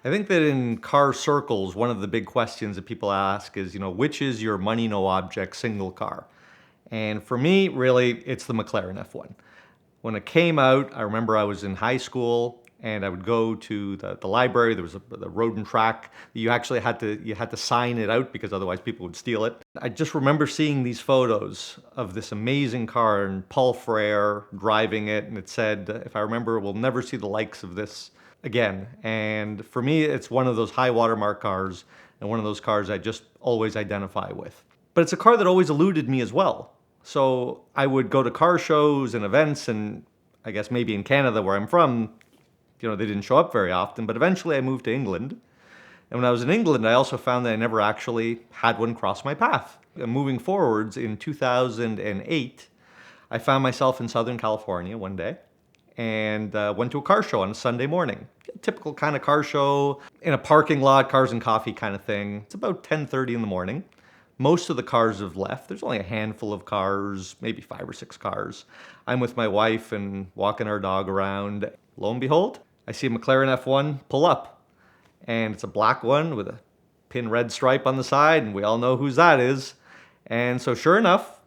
I think that in car circles, one of the big questions that people ask is, which is your money no object single car? And for me, really, it's the McLaren F1. When it came out, I remember I was in high school and I would go to the library. There was the road and track. You actually had to sign it out because otherwise people would steal it. I just remember seeing these photos of this amazing car and Paul Frere driving it, and it said, if I remember, we'll never see the likes of this again. And for me, it's one of those high watermark cars and one of those cars I just always identify with. But it's a car that always eluded me as well. So I would go to car shows and events, and I guess maybe in Canada where I'm from, they didn't show up very often, but eventually I moved to England. And when I was in England, I also found that I never actually had one cross my path. And moving forwards, in 2008, I found myself in Southern California one day and went to a car show on a Sunday morning. A typical kind of car show in a parking lot, cars and coffee kind of thing. It's about 10:30 in the morning. Most of the cars have left. There's only a handful of cars, maybe 5 or 6 cars. I'm with my wife and walking our dog around. Lo and behold, I see a McLaren F1 pull up. And it's a black one with a pin red stripe on the side, and we all know whose that is. And so sure enough,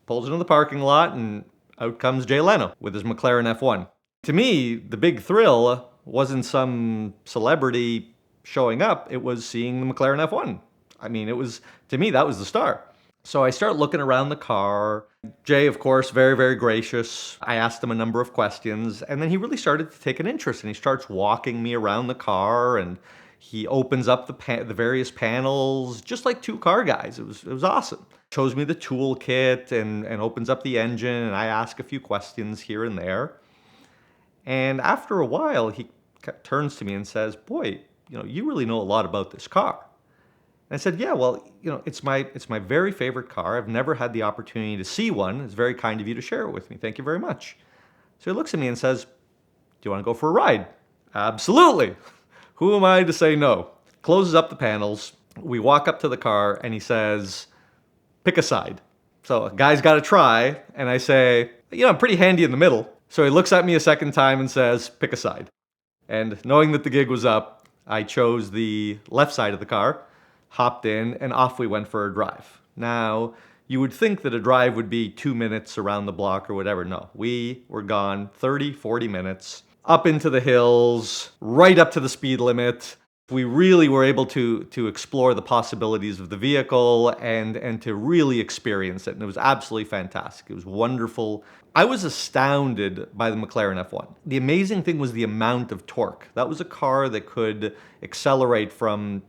pulls into the parking lot, and out comes Jay Leno with his McLaren F1. To me, the big thrill wasn't some celebrity showing up, it was seeing the McLaren F1. I mean, to me, that was the star. So I start looking around the car. Jay, of course, very, very gracious. I asked him a number of questions, and then he really started to take an interest, and he starts walking me around the car, and he opens up the various panels, just like two car guys. It was awesome. Shows me the toolkit and opens up the engine, and I ask a few questions here and there. And after a while, he turns to me and says, "Boy, you really know a lot about this car." And I said, "Yeah, well, it's my very favorite car. I've never had the opportunity to see one. It's very kind of you to share it with me. Thank you very much." So he looks at me and says, "Do you want to go for a ride?" Absolutely. Who am I to say no? Closes up the panels. We walk up to the car and he says, "Pick a side." So a guy's got to try. And I say, "I'm pretty handy in the middle." So he looks at me a second time and says, "Pick a side." And knowing that the gig was up, I chose the left side of the car, hopped in, and off we went for a drive. Now, you would think that a drive would be 2 minutes around the block or whatever. No, we were gone 30, 40 minutes, up into the hills, right up to the speed limit. We really were able to explore the possibilities of the vehicle and to really experience it. And it was absolutely fantastic. It was wonderful. I was astounded by the McLaren F1. The amazing thing was the amount of torque. That was a car that could accelerate from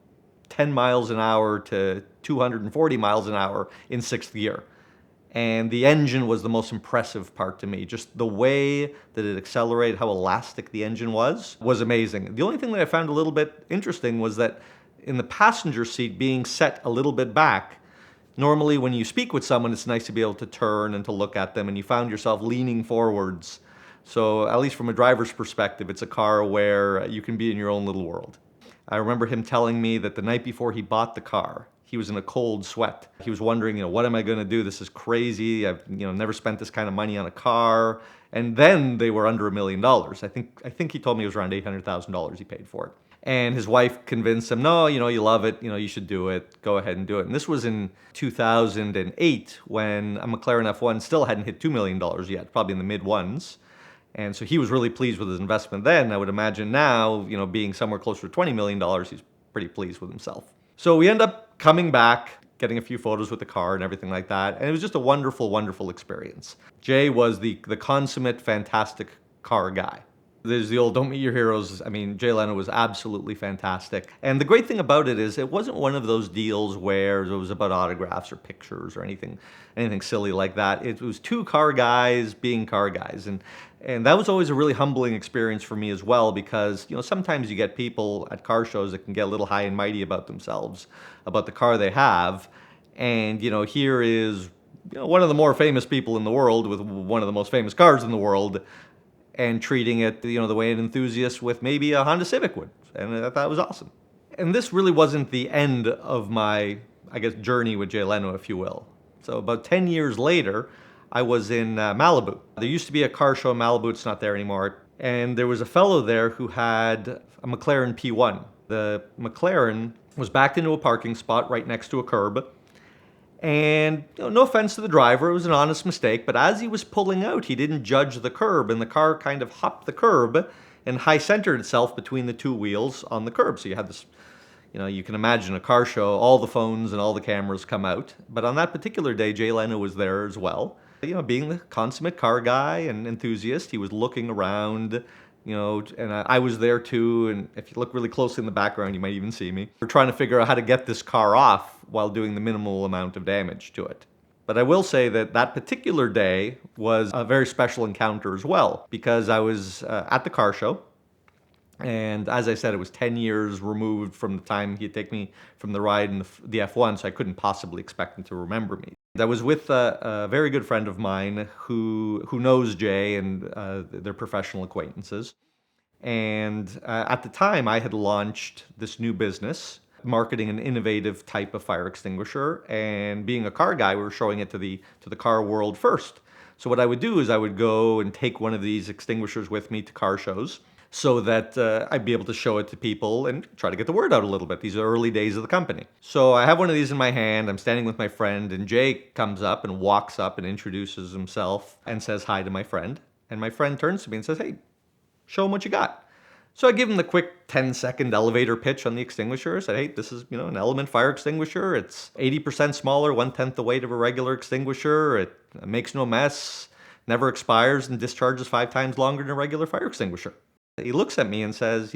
10 miles an hour to 240 miles an hour in 6th gear. And the engine was the most impressive part to me. Just the way that it accelerated, how elastic the engine was amazing. The only thing that I found a little bit interesting was that in the passenger seat being set a little bit back, normally when you speak with someone, it's nice to be able to turn and to look at them, and you found yourself leaning forwards. So at least from a driver's perspective, it's a car where you can be in your own little world. I remember him telling me that the night before he bought the car, he was in a cold sweat. He was wondering, what am I going to do? This is crazy. I've, never spent this kind of money on a car. And then they were under $1 million. I think he told me it was around $800,000 he paid for it. And his wife convinced him, "No, you love it. You should do it. Go ahead and do it." And this was in 2008 when a McLaren F1 still hadn't hit $2 million yet, probably in the mid ones. And so he was really pleased with his investment then. I would imagine now, being somewhere closer to $20 million, he's pretty pleased with himself. So we end up coming back, getting a few photos with the car and everything like that. And it was just a wonderful, wonderful experience. Jay was the consummate, fantastic car guy. There's the old "don't meet your heroes." I mean, Jay Leno was absolutely fantastic. And the great thing about it is it wasn't one of those deals where it was about autographs or pictures or anything silly like that. It was two car guys being car guys. And that was always a really humbling experience for me as well, because, sometimes you get people at car shows that can get a little high and mighty about themselves, about the car they have. And, here is, one of the more famous people in the world with one of the most famous cars in the world, and treating it, the way an enthusiast with maybe a Honda Civic would. And I thought that was awesome. And this really wasn't the end of my, journey with Jay Leno, if you will. So about 10 years later, I was in Malibu. There used to be a car show in Malibu. It's not there anymore. And there was a fellow there who had a McLaren P1. The McLaren was backed into a parking spot right next to a curb. And no offense to the driver, it was an honest mistake, but as he was pulling out, he didn't judge the curb, and the car kind of hopped the curb and high-centered itself between the two wheels on the curb. So you had this, you can imagine a car show, all the phones and all the cameras come out. But on that particular day, Jay Leno was there as well. Being the consummate car guy and enthusiast, he was looking around, and I was there too, and if you look really closely in the background, you might even see me. We're trying to figure out how to get this car off while doing the minimal amount of damage to it. But I will say that that particular day was a very special encounter as well, because I was at the car show, and as I said, it was 10 years removed from the time he'd take me from the ride in the F1, so I couldn't possibly expect him to remember me. I was with a very good friend of mine who knows Jay, and they're professional acquaintances. And at the time, I had launched this new business, marketing an innovative type of fire extinguisher. And being a car guy, we were showing it to the car world first. So what I would do is I would go and take one of these extinguishers with me to car shows, so that I'd be able to show it to people and try to get the word out a little bit. These are early days of the company. So I have one of these in my hand, I'm standing with my friend, and Jay comes up and walks up and introduces himself and says hi to my friend. And my friend turns to me and says, "Hey, show him what you got." So I give him the quick 10-second elevator pitch on the extinguisher. I said, "Hey, this is an Element fire extinguisher. It's 80% smaller, 1/10 the weight of a regular extinguisher. It makes no mess, never expires, and discharges 5 times longer than a regular fire extinguisher." He looks at me and says,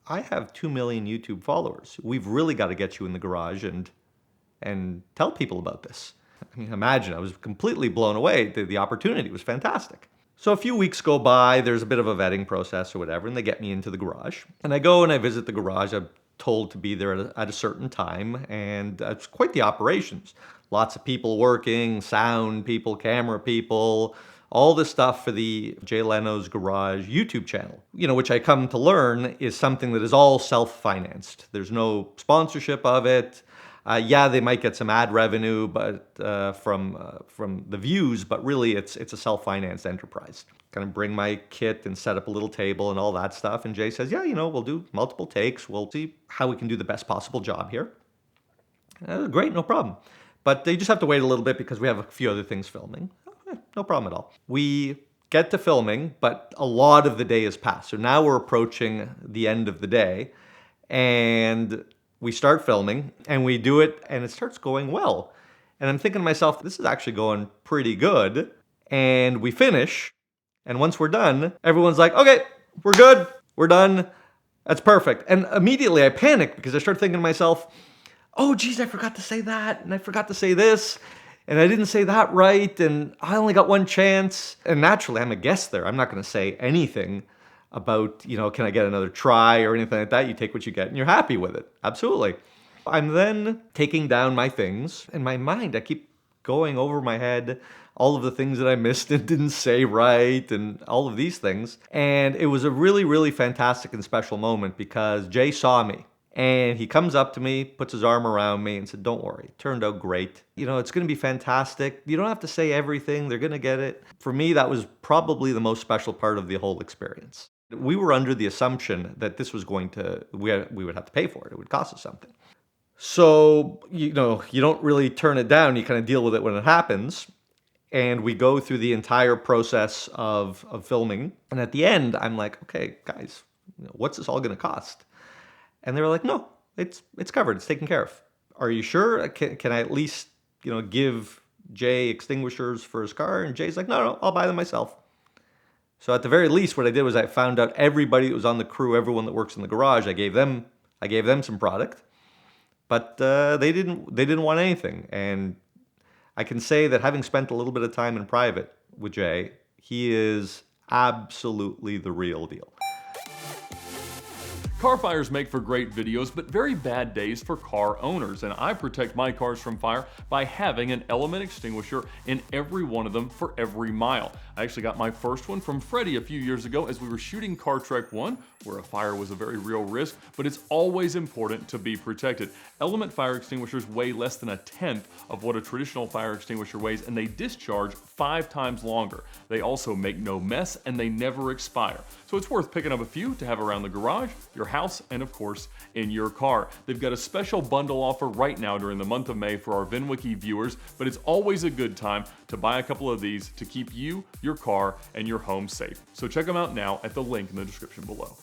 "I have 2 million YouTube followers. We've really got to get you in the garage and tell people about this." I mean, imagine, I was completely blown away. The opportunity was fantastic. So a few weeks go by, there's a bit of a vetting process or whatever, and they get me into the garage. And I go and I visit the garage. I'm told to be there at a certain time, and it's quite the operations. Lots of people working, sound people, camera people, all this stuff for the Jay Leno's Garage YouTube channel, which I come to learn is something that is all self-financed. There's no sponsorship of it. Yeah, they might get some ad revenue, but from the views, but really it's a self-financed enterprise. Kind of bring my kit and set up a little table and all that stuff. And Jay says, "Yeah, we'll do multiple takes. We'll see how we can do the best possible job here." Great, no problem. But they just have to wait a little bit because we have a few other things filming. No problem at all. We get to filming, but a lot of the day has passed. So now we're approaching the end of the day, and we start filming, and we do it, and it starts going well. And I'm thinking to myself, this is actually going pretty good. And we finish, and once we're done, everyone's like, "Okay, we're good. We're done. That's perfect." And immediately I panic because I start thinking to myself, "Oh, geez, I forgot to say that, and I forgot to say this. And I didn't say that right, and I only got one chance." And naturally, I'm a guest there. I'm not going to say anything about, can I get another try or anything like that. You take what you get, and you're happy with it. Absolutely. I'm then taking down my things. In my mind, I keep going over my head all of the things that I missed and didn't say right, and all of these things. And it was a really, really fantastic and special moment because Jay saw me. And he comes up to me, puts his arm around me, and said, "Don't worry, it turned out great. It's going to be fantastic. You don't have to say everything. They're going to get it." For me, that was probably the most special part of the whole experience. We were under the assumption that this was we would have to pay for it. It would cost us something. So, you don't really turn it down. You kind of deal with it when it happens. And we go through the entire process of filming. And at the end, I'm like, "Okay, guys, what's this all going to cost?" And they were like, "No, it's covered. It's taken care of." "Are you sure? Can I at least, give Jay extinguishers for his car?" And Jay's like, No, I'll buy them myself." So at the very least, what I did was I found out everybody that was on the crew, everyone that works in the garage, I gave them some product, but they didn't want anything. And I can say that having spent a little bit of time in private with Jay, he is absolutely the real deal. Car fires make for great videos, but very bad days for car owners, and I protect my cars from fire by having an Element extinguisher in every one of them for every mile. I actually got my first one from Freddie a few years ago as we were shooting Car Trek 1, where a fire was a very real risk, but it's always important to be protected. Element fire extinguishers weigh less than 1/10 of what a traditional fire extinguisher weighs, and they discharge 5 times longer. They also make no mess, and they never expire. So it's worth picking up a few to have around the garage, your your house and of course in your car. They've got a special bundle offer right now during the month of May for our VINwiki viewers, but it's always a good time to buy a couple of these to keep you, your car, and your home safe. So check them out now at the link in the description below.